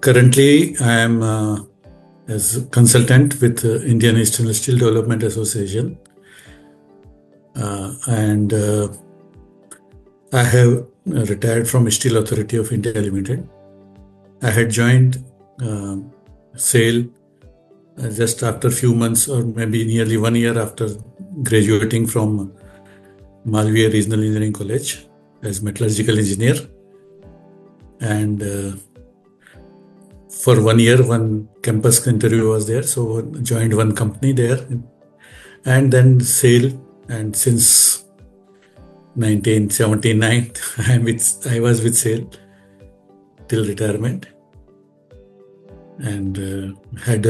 Currently, I am as a consultant with Indian Stainless Steel Development Association, and I have retired from Steel Authority of India Limited. I had joined SAIL just after a few months, or maybe nearly 1 year after graduating from Malviya Regional Engineering College as metallurgical engineer, and for 1 year, one campus interview was there, so joined one company there, and then SAIL. And since 1979, I was with SAIL till retirement, and had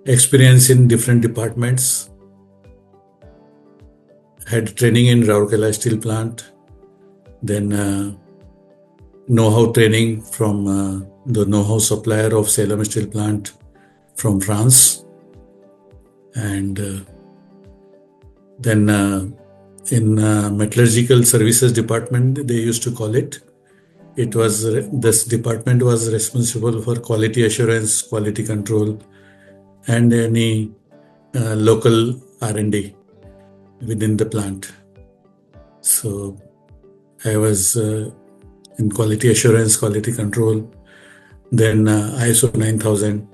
experience in different departments. Had training in Rourkela Steel Plant, then know-how training from the know-how supplier of Salem Steel Plant from France, and then in metallurgical services department, they used to call it. This department was responsible for quality assurance, quality control, and any local R&D within the plant. So I was in quality assurance, quality control, then ISO 9000.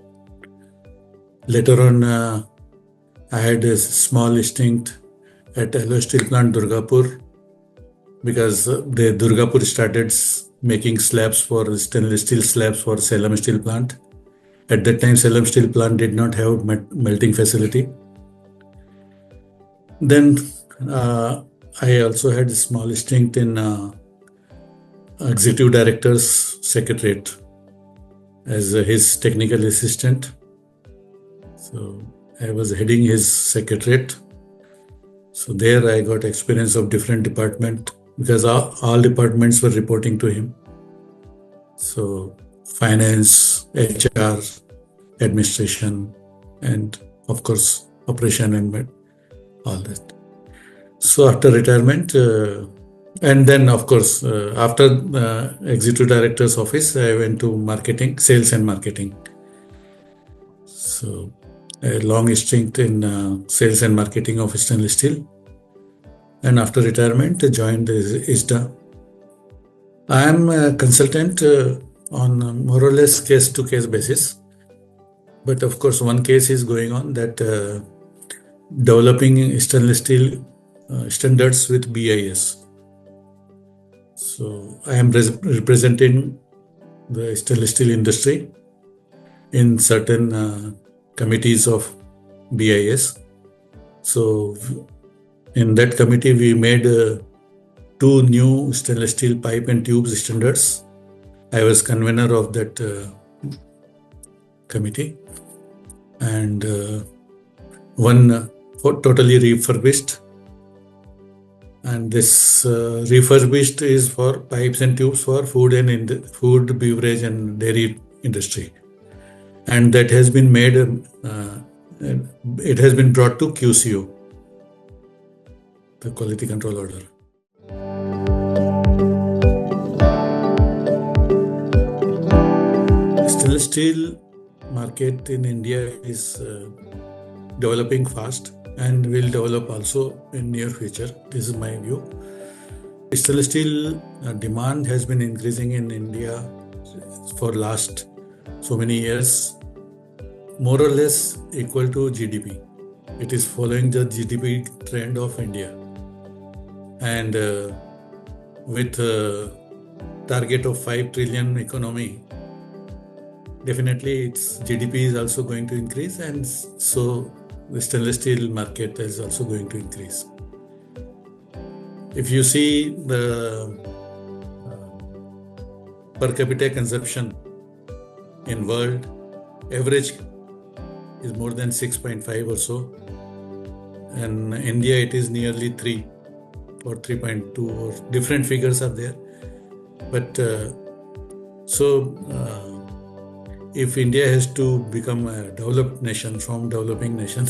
Later on, I had a small stint at Alloy Steel Plant Durgapur, because the Durgapur started making slabs for stainless steel slabs for Salem Steel Plant. At that time, Salem Steel Plant did not have melting facility. Then I also had a small stint in Executive Director's Secretariat as his technical assistant. So I was heading his secretariat. So there I got experience of different department, because all departments were reporting to him. So finance, HR, administration, and of course operation and all that. So after retirement, and then of course after executive director's office, I went to marketing, sales and marketing. So a long stint in sales and marketing of stainless steel, and after retirement joined ISSDA. I am a consultant on more or less case-to-case basis, but of course one case is going on, that developing stainless steel standards with BIS. So I am representing the stainless steel industry in certain committees of BIS. So in that committee, we made 2 new stainless steel pipe and tubes standards. I was convener of that committee, and one totally refurbished. And this refurbished is for pipes and tubes for food, beverage and dairy industry. And that has been made, it has been brought to QCO, the Quality Control Order. Stainless steel market in India is developing fast and will develop also in near future. This is my view. Stainless steel demand has been increasing in India for last so many years, more or less equal to GDP. It is following the GDP trend of India. And with a target of 5 trillion economy, definitely its GDP is also going to increase, and so the stainless steel market is also going to increase. If you see the per capita consumption in world, average is more than 6.5 or so. And India, it is nearly 3 or 3.2, or different figures are there. But if India has to become a developed nation from developing nation,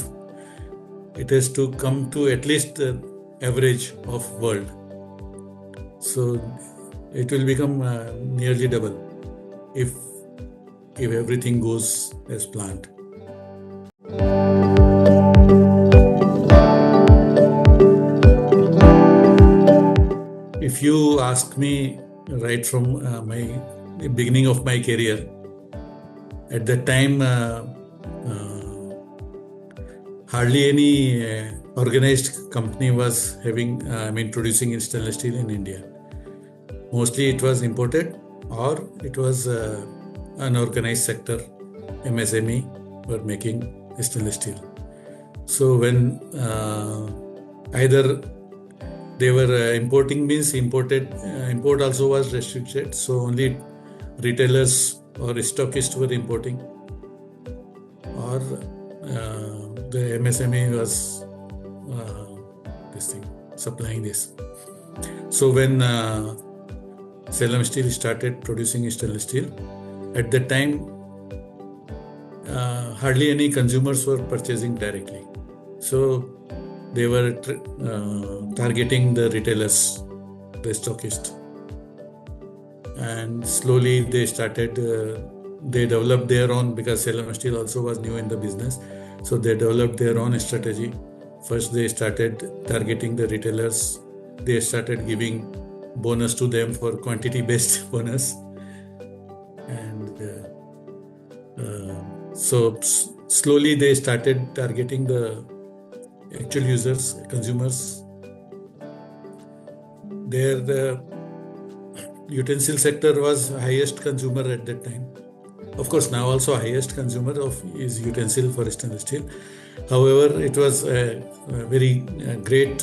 it has to come to at least the average of world. So it will become nearly double. if everything goes as planned. If you ask me right from my beginning of my career, at that time, hardly any organized company was producing stainless steel in India. Mostly it was imported, or it was unorganized sector, MSME, were making stainless steel. So when either they were importing, means import also was restricted. So only retailers or stockists were importing, or the MSME was supplying this. So when Salem Steel started producing stainless steel, at that time hardly any consumers were purchasing directly. So they were targeting the retailers, the stockists. And slowly they started, they developed their own, because Salem Steel also was new in the business. So they developed their own strategy. First they started targeting the retailers. They started giving bonus to them for quantity-based bonus. And so slowly they started targeting the actual users, consumers. Their utensil sector was highest consumer at that time. Of course, now also highest consumer is utensil for stainless steel. However, it was a very great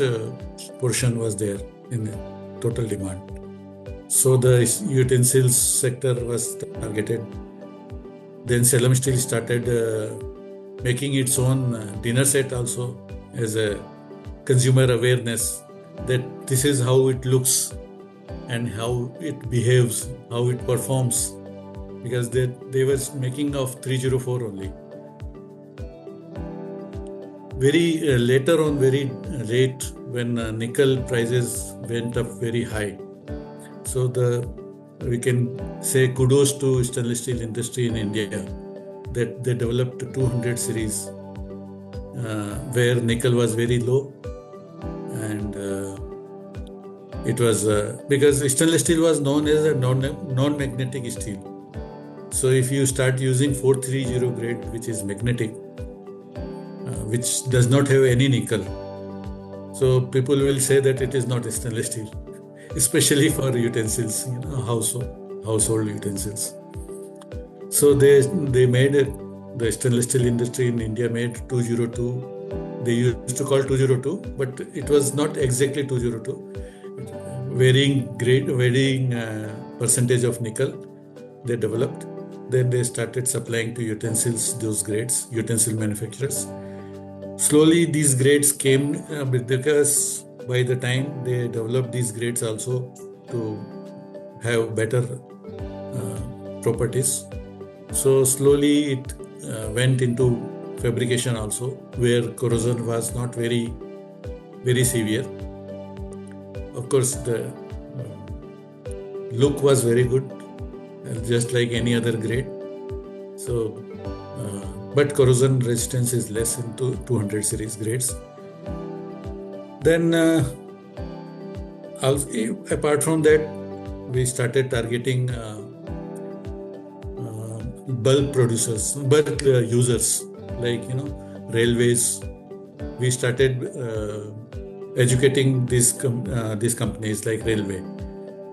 portion was there in the total demand. So the utensils sector was targeted. Then Salem Steel started making its own dinner set also, as a consumer awareness that this is how it looks and how it behaves, how it performs, because they were making of 304 only. Very later on, very late, when nickel prices went up very high. So we can say kudos to stainless steel industry in India, that they developed 200 series where nickel was very low, and it was because stainless steel was known as a non-magnetic steel. So if you start using 430 grade, which is magnetic, which does not have any nickel, so people will say that it is not a stainless steel, especially for utensils, household utensils. So they made it. The stainless steel industry in India made 202. They used to call 202, but it was not exactly 202. Varying percentage of nickel they developed. Then they started supplying to utensils, those grades, utensil manufacturers. Slowly these grades came because by the time they developed these grades also to have better properties. So slowly it went into fabrication also, where corrosion was not very, very severe. Of course, the look was very good, just like any other grade. So, but corrosion resistance is less in 200 series grades. Then, apart from that, we started targeting bulk producers, bulk users, like railways. We started educating these companies like railway.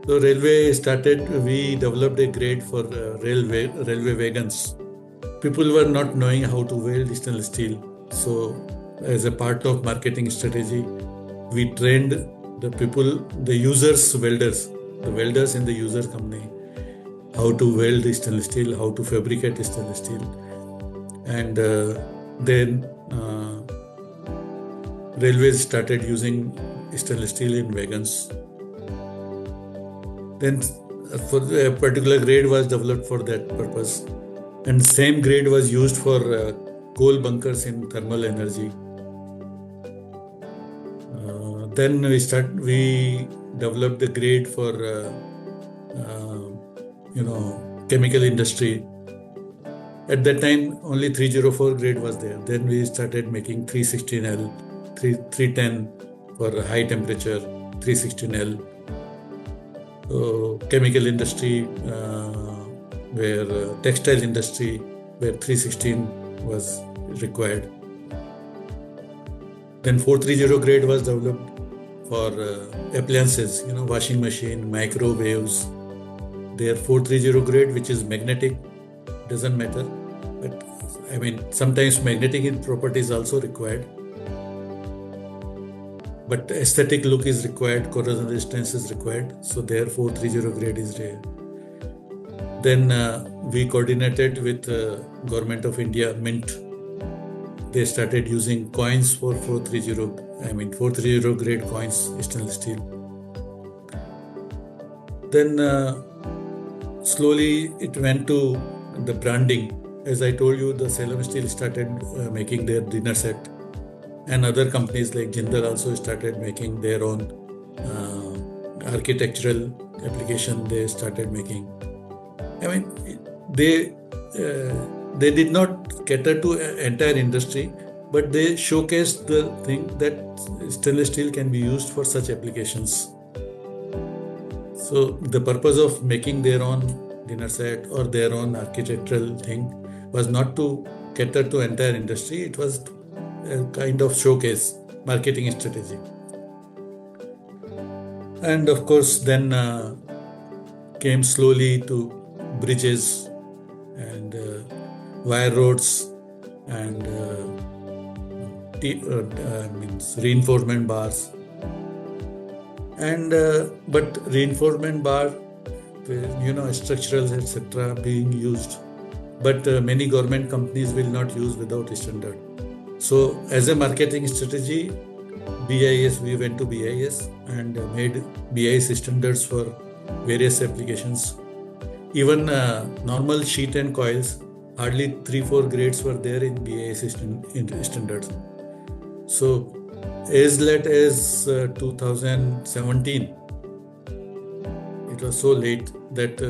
So railway started. We developed a grade for railway wagons. People were not knowing how to weld stainless steel. So as a part of marketing strategy, we trained the people, the users, welders, the welders in the user company, how to weld stainless steel, how to fabricate stainless steel. And then railways started using stainless steel in wagons. Then for a particular grade was developed for that purpose. And same grade was used for coal bunkers in thermal energy. Then we developed the grade for chemical industry. At that time, only 304 grade was there. Then we started making 316L, 310 for high temperature, 316L. So chemical industry, where textile industry, where 316 was required. Then 430 grade was developed for appliances, washing machine, microwaves. There 430 grade, which is magnetic, doesn't matter. But sometimes magnetic property is also required. But aesthetic look is required, corrosion resistance is required. So there 430 grade is there. Then we coordinated with Government of India, Mint. They started using coins for 430 grade coins, stainless steel. Then slowly it went to the branding. As I told you, the Salem Steel started making their dinner set, and other companies like Jindal also started making their own architectural application. They started making. They did not cater to entire industry, but they showcased the thing that stainless steel can be used for such applications. So the purpose of making their own dinner set or their own architectural thing was not to cater to entire industry. It was a kind of showcase, marketing strategy. And of course, then came slowly to bridges and wire roads and reinforcement bars. And but reinforcement bar, structurals, etc. being used, but many government companies will not use without standard. So as a marketing strategy, we went to BIS and made BIS standards for various applications. Even normal sheet and coils, hardly 3-4 grades were there in BIS standards. So as late as 2017, it was so late that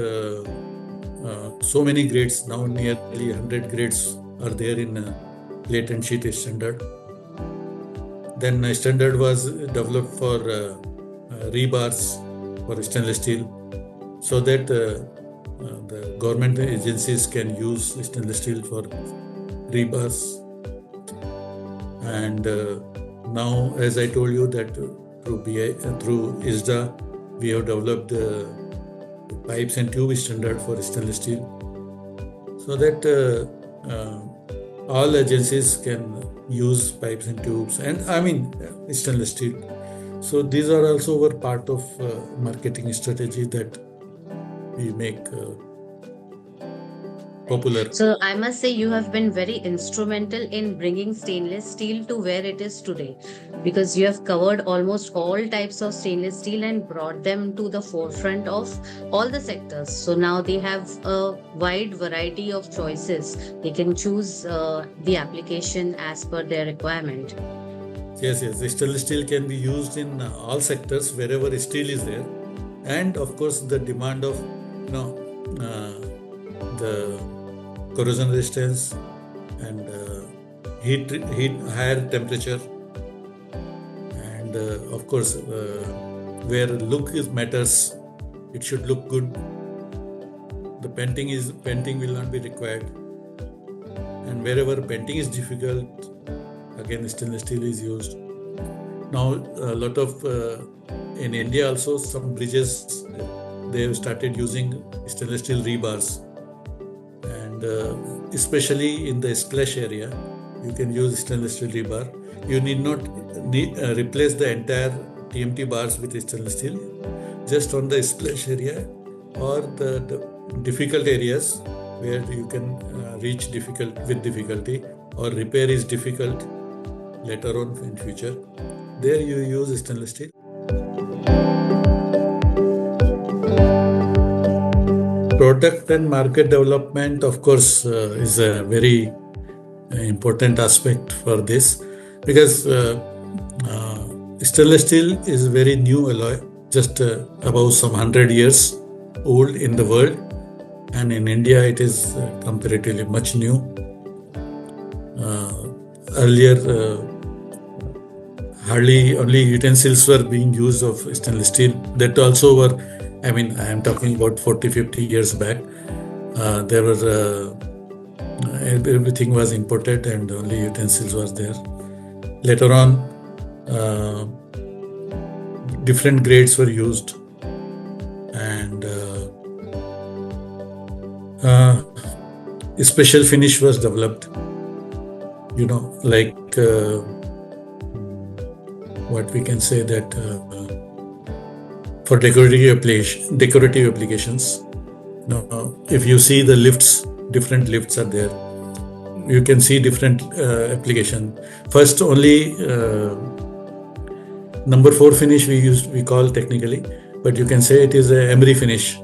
so many grades, now nearly 100 grades are there in plate and sheet standard. Then a standard was developed for rebars for stainless steel, so that the government agencies can use stainless steel for rebars. And now, as I told you, that through ISSDA, we have developed the pipes and tube standard for stainless steel, so that all agencies can use pipes and tubes and stainless steel. So these are also our part of marketing strategy that we make popular. So I must say you have been very instrumental in bringing stainless steel to where it is today, because you have covered almost all types of stainless steel and brought them to the forefront of all the sectors. So now they have a wide variety of choices. They can choose the application as per their requirement. Yes, the stainless steel can be used in all sectors wherever steel is there, and of course the demand of the corrosion resistance and heat, higher temperature, and of course where look matters, it should look good. The painting will not be required, and wherever painting is difficult, again stainless steel is used. Now a lot of in India also, some bridges they have started using stainless steel rebars, and especially in the splash area you can use stainless steel rebar. You need not replace the entire TMT bars with stainless steel, just on the splash area or the difficult areas where you can reach with difficulty, or repair is difficult later on in future. There you use stainless steel. Product and market development, of course, is a very important aspect for this, because stainless steel is very new alloy, just about some 100 years old in the world, and in India it is comparatively much new. Earlier, hardly only utensils were being used of stainless steel. That also were, I mean, I am talking about 40, 50 years back. There were everything was imported and only utensils was there. Later on, different grades were used, and a special finish was developed. Like what we can say that for decorative applications. Now, if you see the lifts, different lifts are there. You can see different application. First, only number 4 finish we call technically, but you can say it is a emery finish.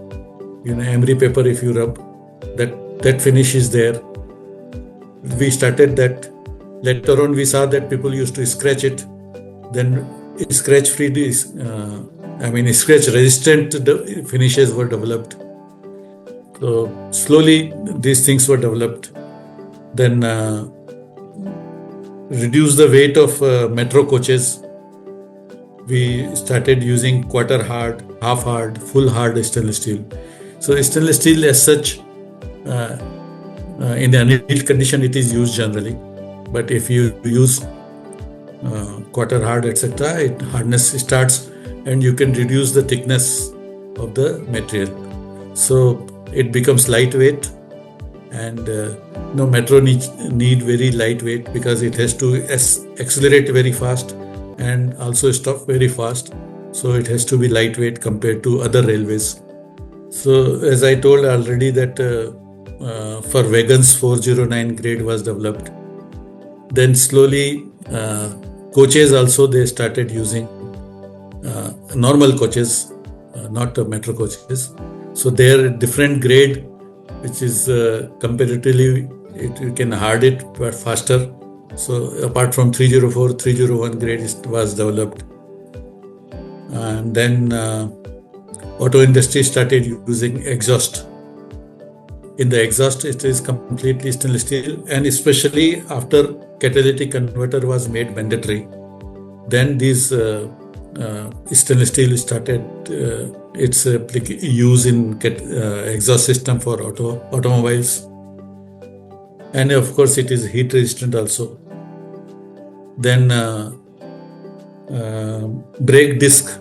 Emery paper, if you rub, that finish is there. We started that. Later on, we saw that people used to scratch it. Then scratch-free, scratch-resistant finishes were developed. So slowly, these things were developed. Then reduce the weight of metro coaches. We started using quarter hard, half hard, full hard stainless steel. So stainless steel as such, in the annealed condition, it is used generally. But if you use quarter hard, etc., hardness starts, and you can reduce the thickness of the material. So it becomes lightweight, and metro need very lightweight because it has to accelerate very fast and also stop very fast. So it has to be lightweight compared to other railways. So as I told already that for wagons 409 grade was developed. Then slowly coaches also they started using normal coaches, not metro coaches. So their different grade, which is comparatively, you can hard it but faster. So apart from 304, 301 grade was developed. And then auto industry started using exhaust. In the exhaust, it is completely stainless steel, and especially after catalytic converter was made mandatory, then these stainless steel started its use in exhaust system for automobiles, and of course it is heat resistant also. Then brake disc,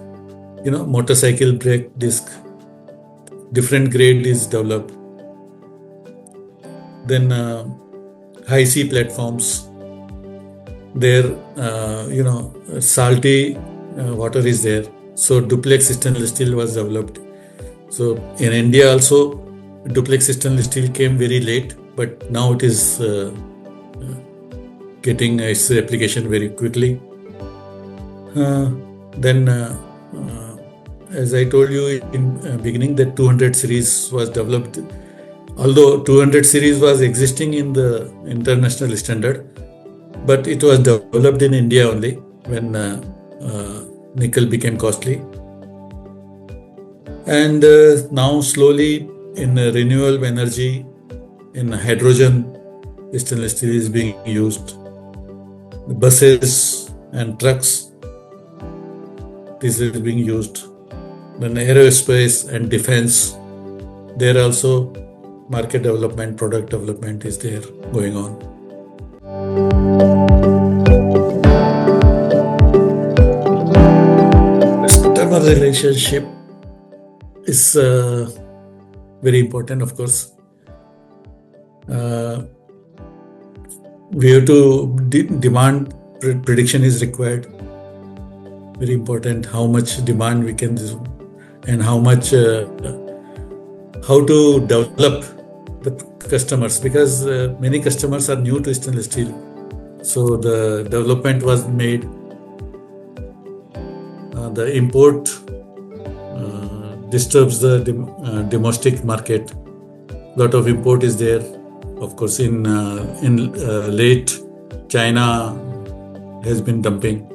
motorcycle brake disc, different grade is developed. Then high sea platforms, there salty water is there, so duplex stainless steel was developed. So in India also duplex stainless steel came very late, but now it is getting its application very quickly. Then as I told you in beginning, that 200 series was developed. Although 200 series was existing in the international standard, but it was developed in India only when nickel became costly. And now slowly in renewable energy, in hydrogen, stainless steel is being used. Buses and trucks, this is being used. Then aerospace and defense, there also market development, product development is there going on. Customer relationship is very important, of course. We have to demand prediction is required. Very important how much demand we can do and how much how to develop the customers, because many customers are new to stainless steel. So the development was made. The import disturbs the domestic market. Lot of import is there. Of course, in late, China has been dumping.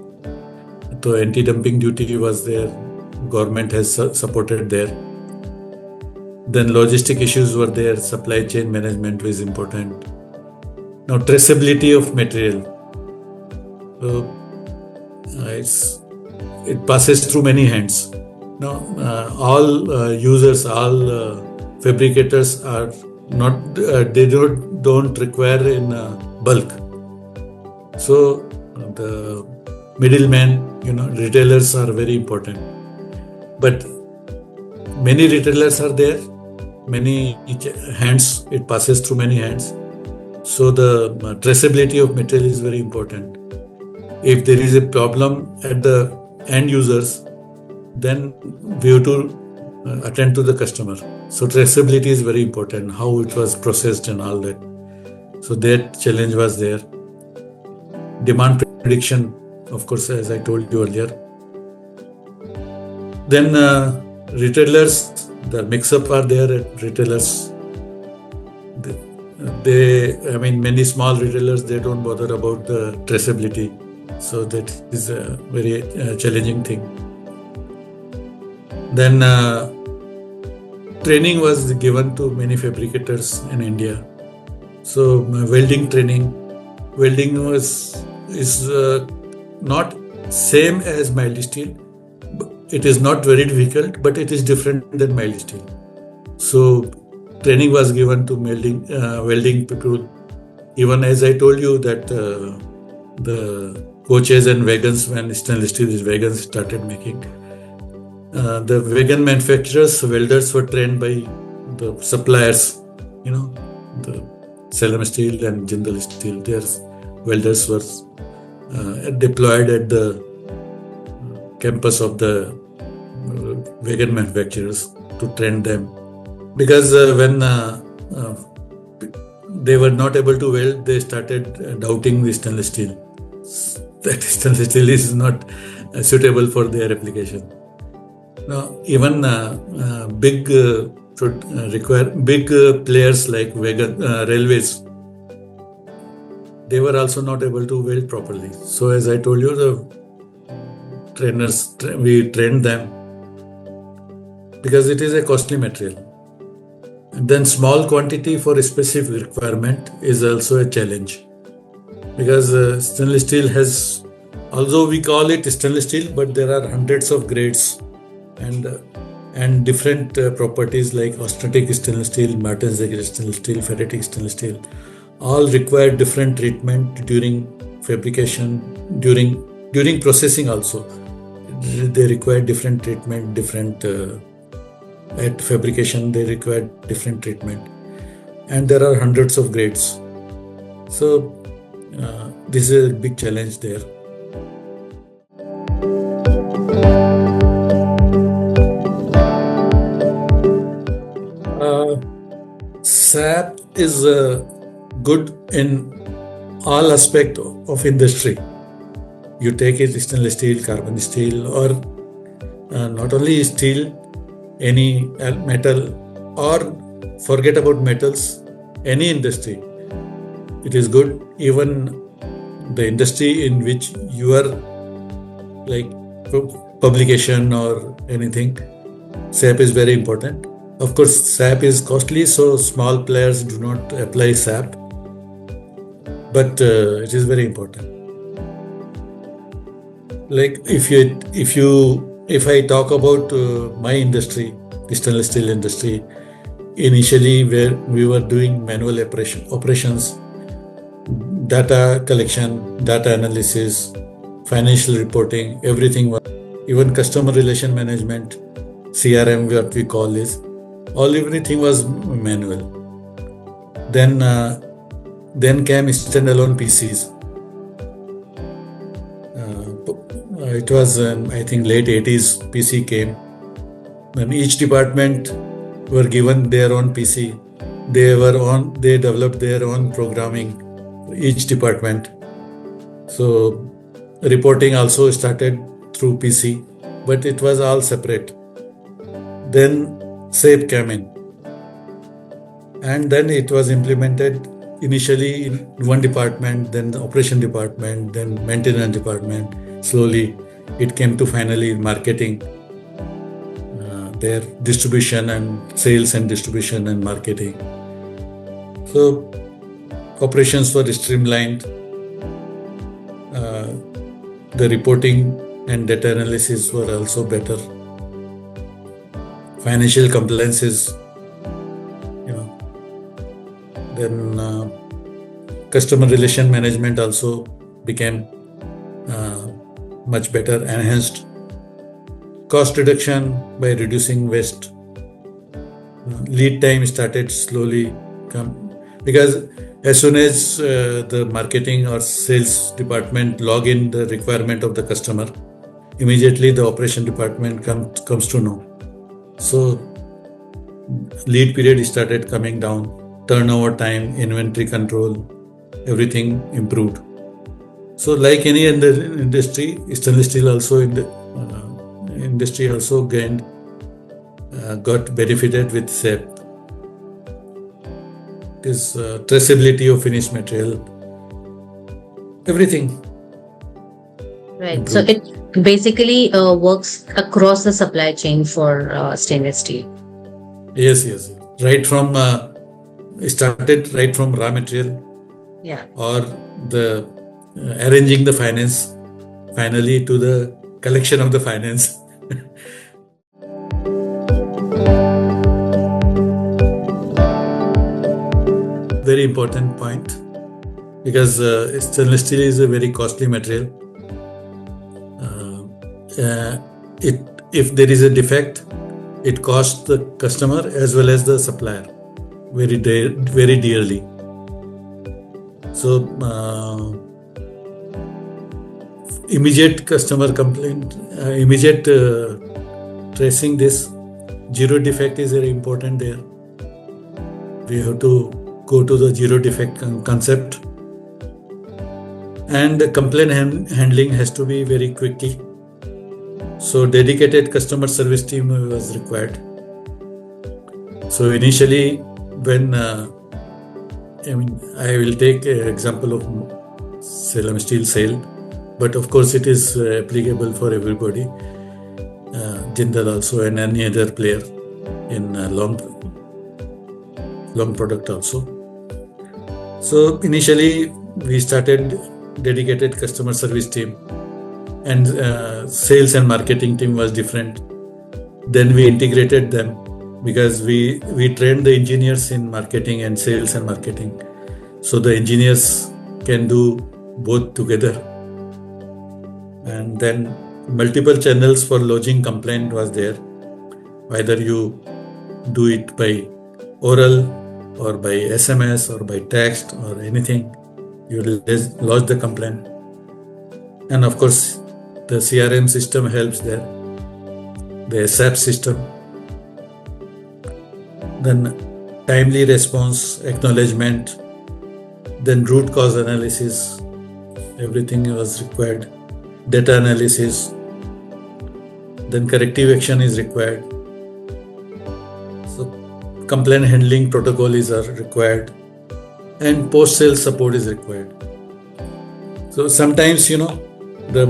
So anti-dumping duty was there. Government has supported there. Then logistic issues were there, supply chain management was important. Now traceability of material. So it passes through many hands. Now all users, all fabricators are not, they don't require in bulk. So the middlemen, retailers are very important. But many retailers are there, many hands, it passes through many hands. So the traceability of material is very important. If there is a problem at the end users, then we have to attend to the customer. So traceability is very important, how it was processed and all that. So that challenge was there. Demand prediction, of course, as I told you earlier. Then retailers, the mix-up are there at retailers. Many small retailers, they don't bother about the traceability. So that is a very challenging thing. Then training was given to many fabricators in India. So welding training, welding is not same as mild steel. It is not very difficult, but it is different than mild steel. So training was given to welding people. Even as I told you that the coaches and wagons, when stainless steel wagons started making, the wagon manufacturers, welders were trained by the suppliers, the Salem Steel and Jindal Steel. Their welders were deployed at the campus of the wagon manufacturers to train them. Because when they were not able to weld, they started doubting the stainless steel. That stainless steel is not suitable for their application. Now, even big players like railways, they were also not able to weld properly. So as I told you, the trainers, we trained them because it is a costly material. And then small quantity for a specific requirement is also a challenge, because stainless steel has, although we call it stainless steel, but there are hundreds of grades and different properties like austenitic stainless steel, martensite stainless steel, ferritic stainless steel, all require different treatment during fabrication, during processing also. They require different treatment, at fabrication they require different treatment, and there are hundreds of grades. So this is a big challenge there. SAP is good in all aspects of industry. You take it stainless steel, carbon steel, or not only steel, any metal, or forget about metals, any industry. It is good. Even the industry in which you are, like publication or anything, SAP is very important. Of course, SAP is costly, so small players do not apply SAP, but it is very important. Like if I talk about my industry, the stainless steel industry, initially where we were doing manual operations, data collection, data analysis, financial reporting, everything was, even customer relation management, CRM, what we call this, everything was manual. Then came standalone PCs. It was, I think, late 80s PC came. Then each department were given their own PC. They developed their own programming, each department. So reporting also started through PC, but it was all separate. Then SAP came in, and then it was implemented initially in one department, then the operation department, then maintenance department. Slowly it came to finally marketing, their distribution and sales and distribution and marketing. So operations were streamlined. The reporting and data analysis were also better. Financial compliances, then customer relation management also became much better, enhanced. Cost reduction by reducing waste. Lead time started slowly because as soon as the marketing or sales department log in the requirement of the customer, immediately the operation department comes to know. So lead period started coming down, turnover time, inventory control, everything improved. So like any other industry, stainless steel also in the industry also gained, got benefited with SAP. It is traceability of finished material, everything. Right. improved. So it basically works across the supply chain for stainless steel. Yes. Right from started right from raw material, Yeah. or the arranging the finance, finally to the collection of the finance. Very important point, because stainless steel is a very costly material. If there is a defect, it costs the customer as well as the supplier very dearly. So immediate customer complaint, immediate tracing this zero defect is very important there. We have to go to the zero defect concept, and the complaint handling has to be very quickly. So dedicated customer service team was required. So initially, when I will take an example of Salem Steel sale, but of course it is applicable for everybody. Jindal also, and any other player in long product also. So initially we started dedicated customer service team, and sales and marketing team was different. Then we integrated them, because we trained the engineers in marketing and sales and marketing, so the engineers can do both together. And then multiple channels for lodging complaint was there, whether you do it by oral or by SMS or by text or anything, you lodge the complaint. And of course the CRM system helps there, the SAP system. Then timely response, acknowledgement, then root cause analysis, everything was required. Data analysis, then corrective action is required. So complaint handling protocols are required, and post-sale support is required. So sometimes, the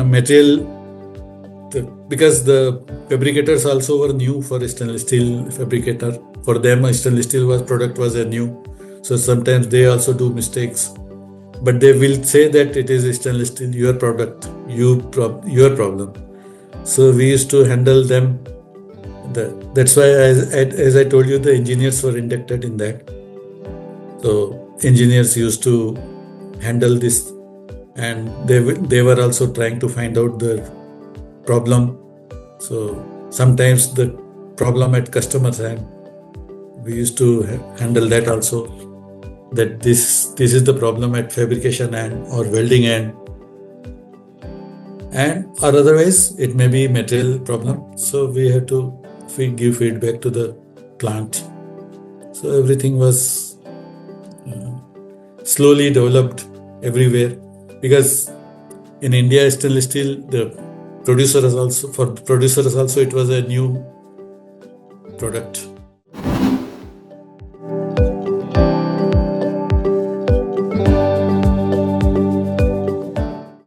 material, because the fabricators also were new for stainless steel fabricator. For them, stainless steel product was a new. So sometimes they also do mistakes, but they will say that it is stainless steel, your product, your problem. So we used to handle them. That's why, as I told you, the engineers were inducted in that. So engineers used to handle this, and they were also trying to find out the problem. So sometimes the problem at customer's end, we used to handle that also, that this is the problem at fabrication end or welding end, and or otherwise it may be material problem. So we have to give feedback to the plant. So everything was slowly developed everywhere, because in India stainless steel, for producers also it was a new product.